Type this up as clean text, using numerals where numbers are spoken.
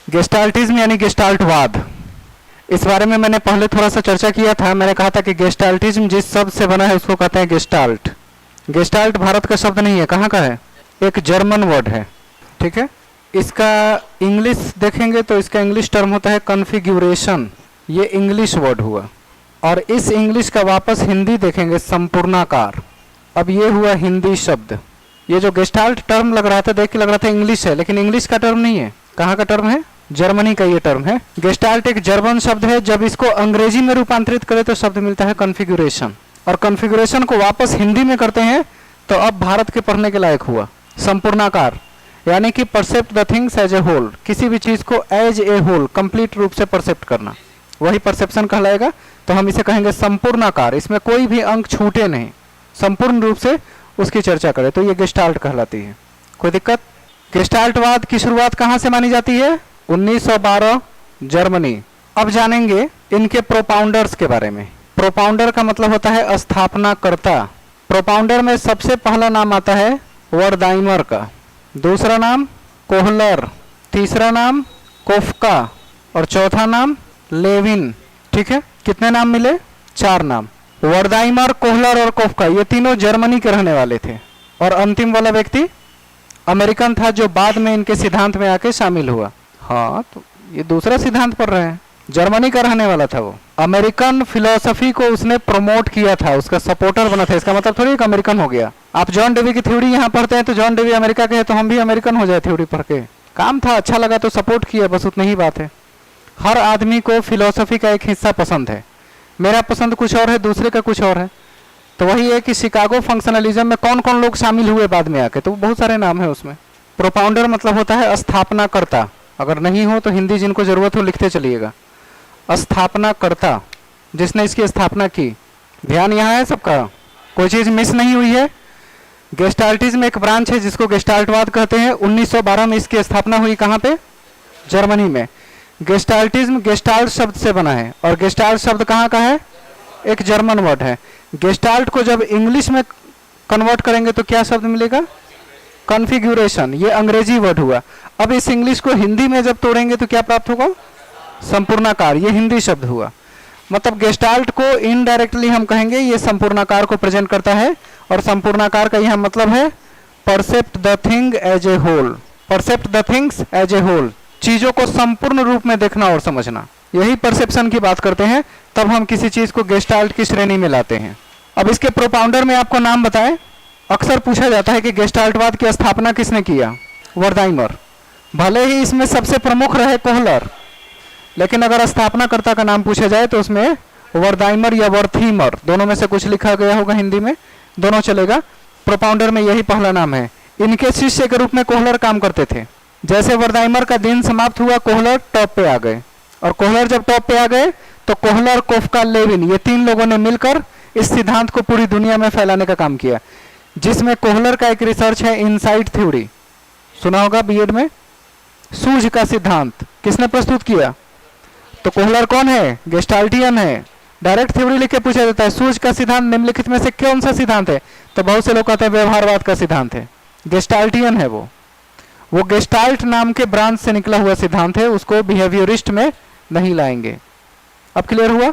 गेस्टाल्टिज्म यानी गेस्टाल्टवाद, इस बारे में मैंने पहले थोड़ा सा चर्चा किया था। मैंने कहा था कि गेस्टाल्टिज्म जिस शब्द से बना है उसको कहते हैं गेस्टाल्ट। गेस्टाल्ट भारत का शब्द नहीं है, कहाँ का है? एक जर्मन वर्ड है, ठीक है। इसका इंग्लिश देखेंगे तो इसका इंग्लिश टर्म होता है कॉन्फ़िगरेशन, ये इंग्लिश वर्ड हुआ। और इस इंग्लिश का वापस हिंदी देखेंगे संपूर्णाकार। अब ये हुआ हिंदी शब्द। ये जो गेस्टाल्ट टर्म लग रहा था, देख के लग रहा था इंग्लिश है, लेकिन इंग्लिश का टर्म नहीं है। कहाँ का टर्म है? जर्मनी का ये टर्म है। गेस्टाल्ट एक जर्मन शब्द है। जब इसको अंग्रेजी में रूपांतरित करें तो शब्द मिलता है कॉन्फ़िगरेशन, और कॉन्फ़िगरेशन को वापस हिंदी में करते हैं तो अब भारत के पढ़ने के लायक हुआ संपूर्णाकार, यानी कि percept the things as a whole, किसी भी चीज को एज ए होल कंप्लीट रूप से परसेप्ट करना, वही परसेप्शन कहलाएगा। तो हम इसे कहेंगे संपूर्णाकार, इसमें कोई भी अंक छूटे नहीं, संपूर्ण रूप से उसकी चर्चा करें तो ये गेस्टाल्ट कहलाती है। कोई दिक्कत? गेस्टाल्टवाद की शुरुआत कहाँ से मानी जाती है? 1912 जर्मनी। अब जानेंगे इनके प्रोपाउंडर्स के बारे में। प्रोपाउंडर का मतलब होता है स्थापनाकर्ता। प्रोपाउंडर में सबसे पहला नाम आता है वर्दाइमर का, दूसरा नाम कोहलर, तीसरा नाम कोफ्का और चौथा नाम लेविन। ठीक है, कितने नाम मिले? 4 नाम। वर्दाइमर, कोहलर और कोफ्का ये तीनों जर्मनी के रहने वाले थे, और अंतिम वाला व्यक्ति अमेरिकन था जो बाद में इनके सिद्धांत में आके शामिल हुआ। हाँ, तो ये दूसरा सिद्धांत पढ़ रहे हैं। जर्मनी का रहने वाला था वो, अमेरिकन फिलोसफी को उसने प्रमोट किया था, उसका सपोर्टर बना था। इसका मतलब थोड़ी एक अमेरिकन हो गया। आप जॉन डेवी की थ्योरी यहाँ पढ़ते हैं तो जॉन डेवी अमेरिका के हैं तो हम भी अमेरिकन हो जाए थ्योरी पढ़ के। काम था, अच्छा लगा तो सपोर्ट किया, बस उतनी ही बात है। हर आदमी को फिलोसफी का एक हिस्सा पसंद है। मेरा पसंद कुछ और है, दूसरे का कुछ और है। तो वही है कि शिकागो फंक्शनलिज्म में कौन कौन लोग शामिल हुए बाद में आके, तो बहुत सारे नाम है उसमें। प्रोपाउंडर मतलब होता है स्थापनाकर्ता, अगर नहीं हो तो हिंदी जिनको जरूरत हो लिखते चलिएगा। स्थापनाकर्ता, जिसने इसकी स्थापना की। ध्यान यहाँ है सबका, कोई चीज मिस नहीं हुई है। गेस्टाल्टिज्म एक ब्रांच है जिसको गेस्टाल्टवाद कहते हैं। 1912 में इसकी स्थापना हुई, कहाँ पे? जर्मनी में। गेस्टाल्टिज्म गेस्टाल्ट शब्द से बना है, और गेस्टाल्ट शब्द कहाँ का है? एक जर्मन वर्ड है। गेस्टाल्ट को जब इंग्लिश में कन्वर्ट करेंगे तो क्या शब्द मिलेगा? कॉन्फ़िगरेशन, ये अंग्रेजी वर्ड हुआ। अब इस इंग्लिश को हिंदी में जब तोड़ेंगे तो क्या प्राप्त होगा? संपूर्णाकार, ये हिंदी शब्द हुआ। मतलब गेस्टाल्ट को इनडायरेक्टली हम कहेंगे ये संपूर्णाकार को प्रेजेंट करता है, और संपूर्णाकार का यहाँ मतलब है percept the thing as a whole. Percept the things as a whole, चीजों को संपूर्ण रूप में देखना और समझना, यही परसेप्शन की बात करते हैं। तब हम किसी चीज को गेस्टाल्ट की श्रेणी में लाते हैं। अब इसके प्रोपाउंडर में आपको नाम बताएं। अक्सर पूछा जाता है कि गेस्टाल्टवाद की स्थापना किसने किया? वर्दाइमर। भले ही इसमें सबसे प्रमुख रहे कोहलर, लेकिन अगर स्थापनाकर्ता का नाम पूछा जाए तो उसमें वर्दाइमर या वर्थीमर, दोनों में से कुछ लिखा गया होगा हिंदी में, दोनों चलेगा। प्रोपाउंडर में यही पहला नाम है। इनके शिष्य के रूप में कोहलर काम करते थे। जैसे वर्दाइमर का दिन समाप्त हुआ, कोहलर टॉप पे आ गए, और कोहलर जब टॉप पे आ गए तो कोहलर, कोफ्का, लेविन ये 3 लोगों ने मिलकर इस सिद्धांत को पूरी दुनिया में फैलाने का काम किया, जिसमें कोहलर का एक रिसर्च है इनसाइट थ्योरी, सुना होगा बीएड में। सूझ का सिद्धांत किसने प्रस्तुत किया? तो कोहलर कौन है? गेस्टाल्टियन है। डायरेक्ट थ्योरी लिख के पूछा जाता है सूझ का सिद्धांत निम्नलिखित में से कौन सा सिद्धांत है? तो बहुत से लोग कहते हैं व्यवहारवाद का सिद्धांत है। गेस्टाल्टियन है वो गेस्टाल्ट नाम के ब्रांच से निकला हुआ सिद्धांत है, उसको बिहेवियरिस्ट में नहीं लाएंगे। अब क्लियर हुआ?